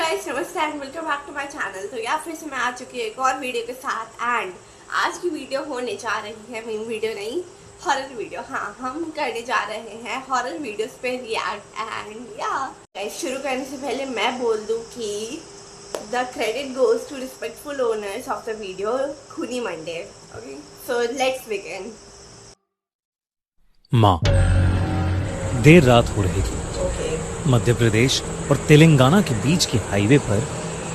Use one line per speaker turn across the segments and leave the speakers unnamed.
Guys, नमस्ते and welcome back to my channel. तो यार फिर से मैं आ चुकी हूँ एक और वीडियो के साथ। एंड आज की वीडियो होने जा रही है मेन वीडियो नहीं, हॉरर वीडियो। हाँ, हम करने जा रहे हैं हॉरर वीडियोस पे रिएक्ट। एंड या गाइस, शुरू करने से पहले मैं बोल दूँ कि the credit goes to respectful owners of the video, खूनी Monday. Okay, so let's begin.
माँ, देर रात हो रही थी। मध्य प्रदेश और तेलंगाना के बीच के हाईवे पर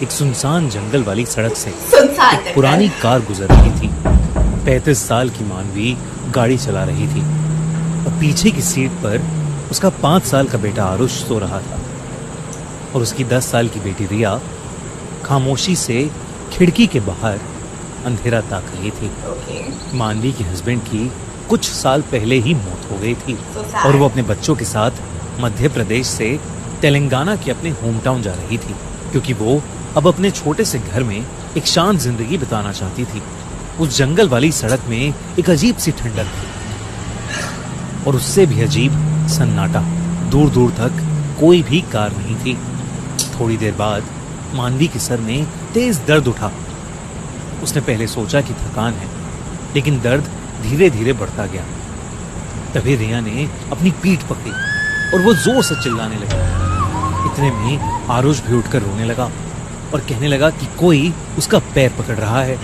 एक सुनसान जंगल वाली सड़क से एक पुरानी कार गुजर रही थी। 35 साल की मानवी गाड़ी चला रही थी और पीछे की सीट पर उसका 5 साल का बेटा आरुष सो रहा था और उसकी 10 साल की बेटी रिया खामोशी से खिड़की के बाहर अंधेरा ताक रही थी। मानवी के हस्बैंड की कुछ साल पहले ही मौत हो गई थी और वो अपने बच्चों के साथ मध्य प्रदेश से तेलंगाना के अपने होम टाउन जा रही थी, क्योंकि वो अब अपने छोटे से घर में एक शांत जिंदगी बिताना चाहती थी। उस जंगल वाली सड़क में एक अजीब सी ठंडक थी और उससे भी अजीब सन्नाटा। दूर दूर तक कोई भी कार नहीं थी। थोड़ी देर बाद मानवी के सर में तेज दर्द उठा। उसने पहले सोचा कि थकान है, लेकिन दर्द धीरे धीरे बढ़ता गया। तभी रिया ने अपनी पीठ पकड़ी और वो जोर से चिल्लाने लगी। इतने में आरुष भी उठकर रोने लगा और कहने लगा कि कोई उसका पैर पकड़ रहा है।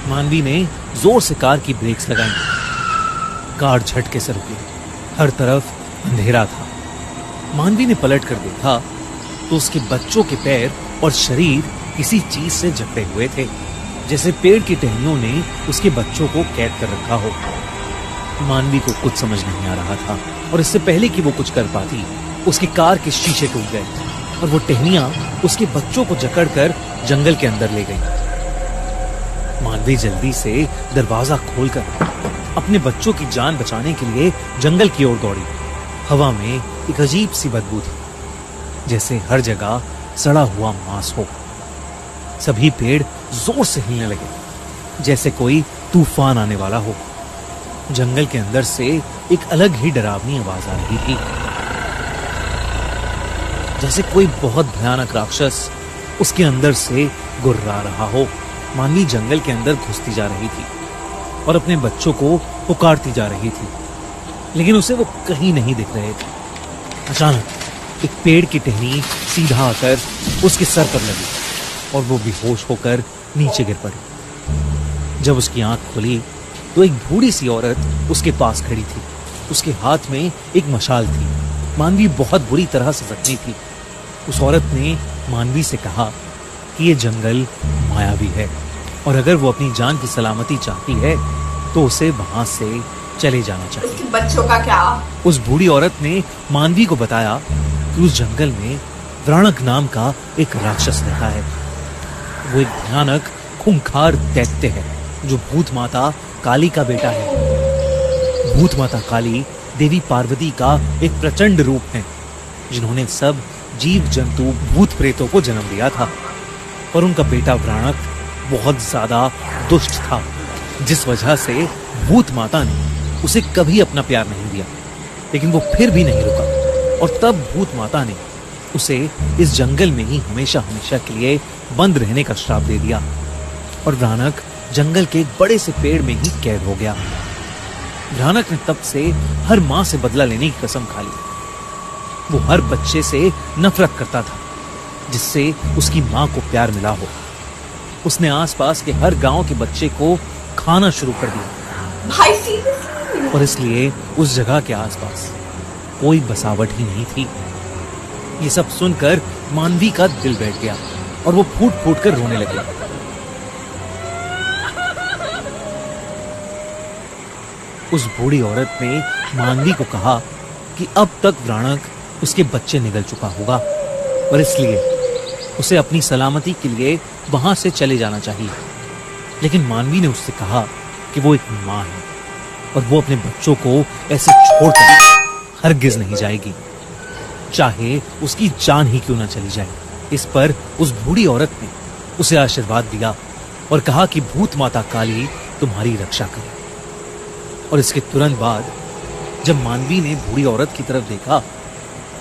मानवी ने जोर से कार की ब्रेक्स लगाई। कार झटके से रुकी। हर तरफ अंधेरा था। मानवी ने पलट कर देखा तो उसके बच्चों के पैर और शरीर किसी चीज से जकड़े हुए थे, जैसे पेड़ की टहनियों ने उसके बच्चों को कैद कर रखा हो। मानवी को कुछ समझ नहीं आ रहा था और इससे पहले कि वो कुछ कर पाती, उसकी कार के शीशे टूट गए और वो टहनियां उसके बच्चों को जकड़कर जंगल के अंदर ले गई। मानवी जल्दी से दरवाजा खोलकर अपने बच्चों की जान बचाने के लिए जंगल की ओर दौड़ी। हवा में एक अजीब सी बदबू थी, जैसे हर जगह सड़ा हुआ मांस हो। सभी पेड़ जोर से हिलने लगे, जैसे कोई तूफान आने वाला हो। जंगल के अंदर से एक अलग ही डरावनी आवाज आ रही थी, जैसे कोई बहुत भयानक राक्षस उसके अंदर से गुर्रा रहा हो। मानवी जंगल के अंदर घुसती जा रही थी और अपने बच्चों को पुकारती जा रही थी, लेकिन उसे वो कहीं नहीं दिख रहे थे। अचानक एक पेड़ की टहनी सीधा आकर उसके सर पर लगी और वो बेहोश होकर नीचे गिर पड़ी। जब उसकी आंख खुली तो एक बूढ़ी सी औरत उसके पास खड़ी थी। उसके हाथ में एक मशाल थी। मानवी बहुत बुरी तरह से जख्मी थी। उस औरत ने मानवी से कहा कि ये जंगल मायावी है और अगर वो अपनी जान की सलामती चाहती है तो उसे वहां से चले जाना चाहिए।
उसके बच्चों का क्या?
उस बूढ़ी औरत ने मानवी को बताया कि उस जंगल में व्राणक नाम का एक राक्षस रहता है। वो एक भयानक खूंखार दैत्य है जो भूत माता काली का बेटा है। भूत माता काली देवी पार्वती का एक प्रचंड रूप है, जिन्होंने सब जीव जंतु भूत प्रेतों को जन्म दिया था। और उनका बेटा व्राणक बहुत ज्यादा दुष्ट था, जिस वजह से भूत माता ने उसे कभी अपना प्यार नहीं दिया। लेकिन वो फिर भी नहीं रुका और तब भूत माता ने उसे इस जंगल में ही हमेशा हमेशा के लिए बंद रहने का श्राप दे दिया और व्राणक जंगल के एक बड़े से पेड़ में ही कैद हो गया। व्राणक ने तब से हर मां से बदला लेने की कसम खा ली। वो हर बच्चे से नफरत करता था जिससे उसकी मां को प्यार मिला हो। उसने आसपास के हर गांव के बच्चे को खाना शुरू कर दिया और इसलिए उस जगह के आसपास कोई बसावट ही नहीं थी। ये सब सुनकर मानवी का दिल बैठ गया और वो फूट फूट कर रोने लगी। उस बूढ़ी औरत ने मानवी को कहा कि अब तक व्राणक उसके बच्चे निगल चुका होगा और इसलिए उसे अपनी सलामती के लिए वहां से चले जाना चाहिए। लेकिन मानवी ने उससे कहा कि वो एक मां है और वो अपने बच्चों को ऐसे छोड़कर हरगिज नहीं जाएगी, चाहे उसकी जान ही क्यों ना चली जाए। इस पर उस बूढ़ी औरत ने उसे आशीर्वाद दिया और कहा कि भूत माता काली तुम्हारी रक्षा करे। और इसके तुरंत बाद जब मानवी ने बूढ़ी औरत की तरफ देखा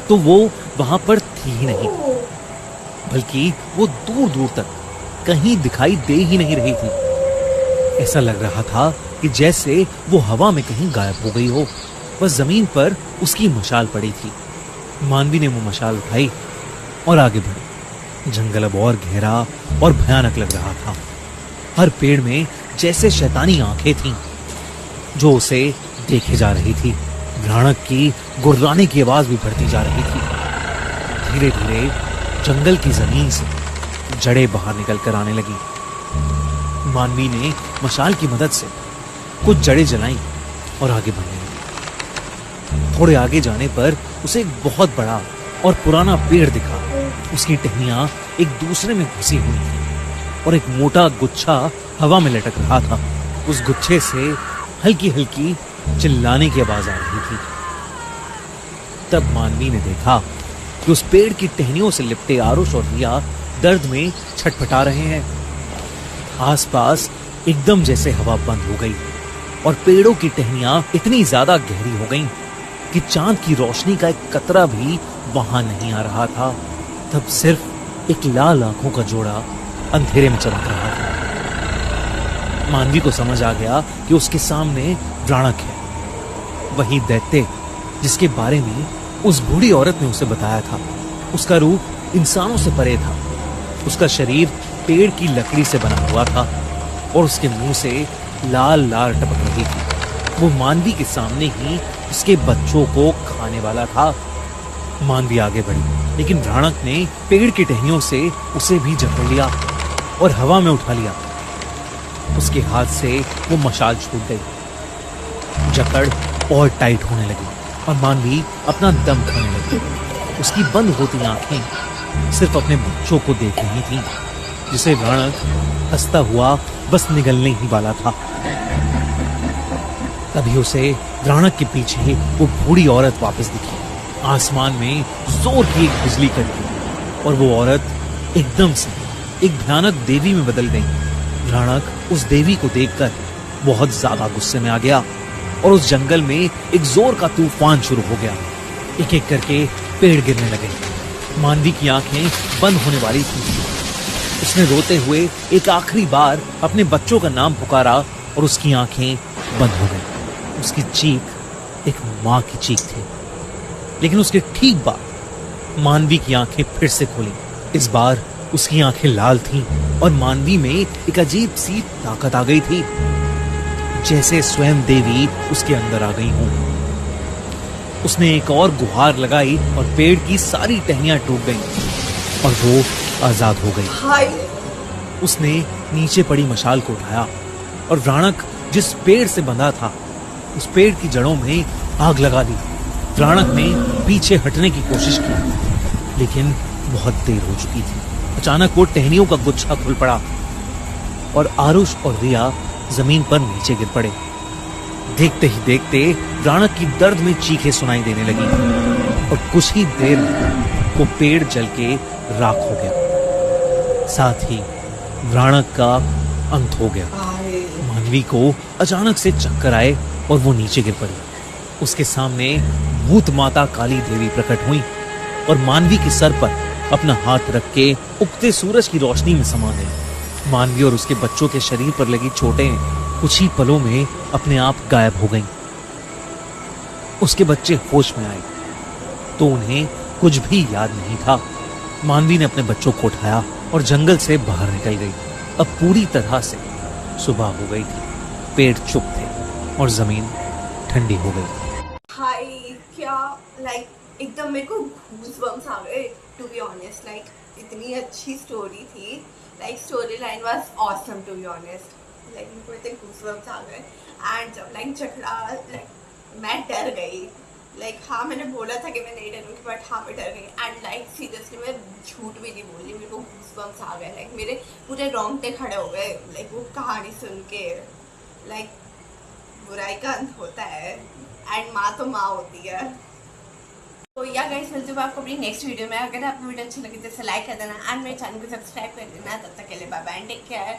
तो वो वहां पर थी ही नहीं। बल्कि वो दूर दूर तक कहीं दिखाई दे ही नहीं रही थी। ऐसा लग रहा था कि जैसे वो हवा में कहीं गायब हो गई हो। बस जमीन पर उसकी मशाल पड़ी थी। मानवी ने वो मशाल उठाई और आगे बढ़ी। जंगल अब और गहरा और भयानक लग रहा था। हर पेड़ में जैसे शैतानी आंखें थीं जो उसे देखे जा रही थी। भयानक की गुर्राने की आवाज भी बढ़ती जा रही थी। धीरे धीरे जंगल की जमीन से जड़ें बाहर निकल कर आने लगी। मानवी ने मशाल की मदद से कुछ जड़ें जलाईं और आगे बढ़ने लगी। थोड़े आगे जाने पर उसे एक बहुत बड़ा और पुराना पेड़ दिखा। उसकी टहनियां एक दूसरे में घुसी हुई थी और एक मोटा गुच्छा हवा में लटक रहा था। उस गुच्छे से हल्की हल्की चिल्लाने की आवाज आ रही थी। तब मानवी ने देखा कि उस पेड़ की टहनियों से लिपटे आरुष और रिया दर्द में छटपटा रहे हैं। आसपास एकदम जैसे हवा बंद हो गई और पेड़ों की टहनियां इतनी ज्यादा गहरी हो गईं कि चांद की रोशनी का एक कतरा भी वहां नहीं आ रहा था। तब सिर्फ एक लाल आंखों का जोड़ा अंधेरे में चमक रहा था। मानवी को समझ आ गया कि उसके सामने राणक है, वही दैत्य जिसके बारे में उस बूढ़ी औरत ने उसे बताया था। उसका रूप इंसानों से परे था। उसका शरीर पेड़ की लकड़ी से बना हुआ था और उसके मुंह से लाल लाल टपक रही थी। वो मानवी के सामने ही उसके बच्चों को खाने वाला था। मानवी आगे बढ़ी, लेकिन राणक ने पेड़ की टहनियों से उसे भी जकड़ लिया और हवा में उठा लिया। उसके हाथ से वो मशाल छूट गई। जकड़ और टाइट होने लगी और मानवी अपना दम खाने लगी। उसकी बंद होती आंखें सिर्फ अपने बच्चों को देख रही थीं, जिसे राणक हंसता हुआ बस निगलने ही वाला था। तभी उसे राणक के पीछे वो बूढ़ी औरत वापस दिखी। आसमान में जोर की एक बिजली कड़की और वो औरत एकदम से एक भयानक देवी में बदल गई। राणक उस देवी को देखकर बहुत ज्यादा गुस्से में आ गया और उस जंगल में एक जोर का तूफान शुरू हो गया। एक एक करके पेड़ गिरने लगे। मानवी की आंखें बंद होने वाली थी। उसने रोते हुए एक आखिरी बार अपने बच्चों का नाम पुकारा और उसकी आंखें बंद हो गई। उसकी चीख एक माँ की चीख थी। लेकिन उसके ठीक बाद मानवी की आंखें फिर से खुली। इस बार उसकी आंखें लाल थीं और मानवी में एक अजीब सी ताकत आ गई थी, जैसे स्वयं देवी उसके अंदर आ गई हूं। उसने एक और गुहार लगाई और पेड़ की सारी टहनियां टूट गईं और वो आजाद हो गई। उसने नीचे पड़ी मशाल को उठाया और राणक जिस पेड़ से बंधा था उस पेड़ की जड़ों में आग लगा दी। राणक ने पीछे हटने की कोशिश की, लेकिन बहुत देर हो चुकी थी। अचानक वो टहनियों का गुच्छा खुल पड़ा और आरुष और रिया जमीन पर नीचे गिर पड़े। देखते ही देखते राणक की दर्द में चीखें सुनाई देने लगी और कुछ ही देर में वो पेड़ जल के राख हो गया। साथ ही राणक का अंत हो गया। मानवी को अचानक से चक्कर आए और वो नीचे गिर पड़ी। उसके सामने भूत माता काली देवी प्रकट हुई और मानवी के सर पर अपना हाथ रख के उगते सूरज की रोशनी में समा गई। मानवी और उसके बच्चों के शरीर पर लगी चोटें कुछ ही पलों में अपने आप गायब हो गईं। उसके बच्चे होश में आए तो उन्हें कुछ भी याद नहीं था। मानवी ने अपने बच्चों को उठाया और जंगल से बाहर निकल गई। अब पूरी तरह से सुबह हो गई थी। पेड़ चुप थे और जमीन ठंडी हो गई।
हाय, क्या एकदम मेरे को गूज़बम्स आ गए टू बी ऑनेस्ट। इतनी अच्छी स्टोरी थी। Story line was awesome to be honest. मेरे को इतने गूज़बम्स आ गए। एंड जब झगड़ा मैं डर गई। हाँ, मैंने बोला था कि मैं नहीं डरूंगी, बट हाँ मैं डर गई। एंड सीरियसली मैं झूठ भी नहीं बोली, मेरे को गूज़बम्स आ गए। मेरे पूरे रोंगटे खड़े हो गए वो कहानी सुन के। बुराई का अंत होता है एंड माँ तो माँ होती है। तो या गाइस, मिलते हैं आपको अपनी नेक्स्ट वीडियो में। अगर आपको वीडियो अच्छी लगी तो इसे लाइक कर देना एंड मेरे चैनल को सब्सक्राइब कर देना। तब तक के लिए bye bye and take care.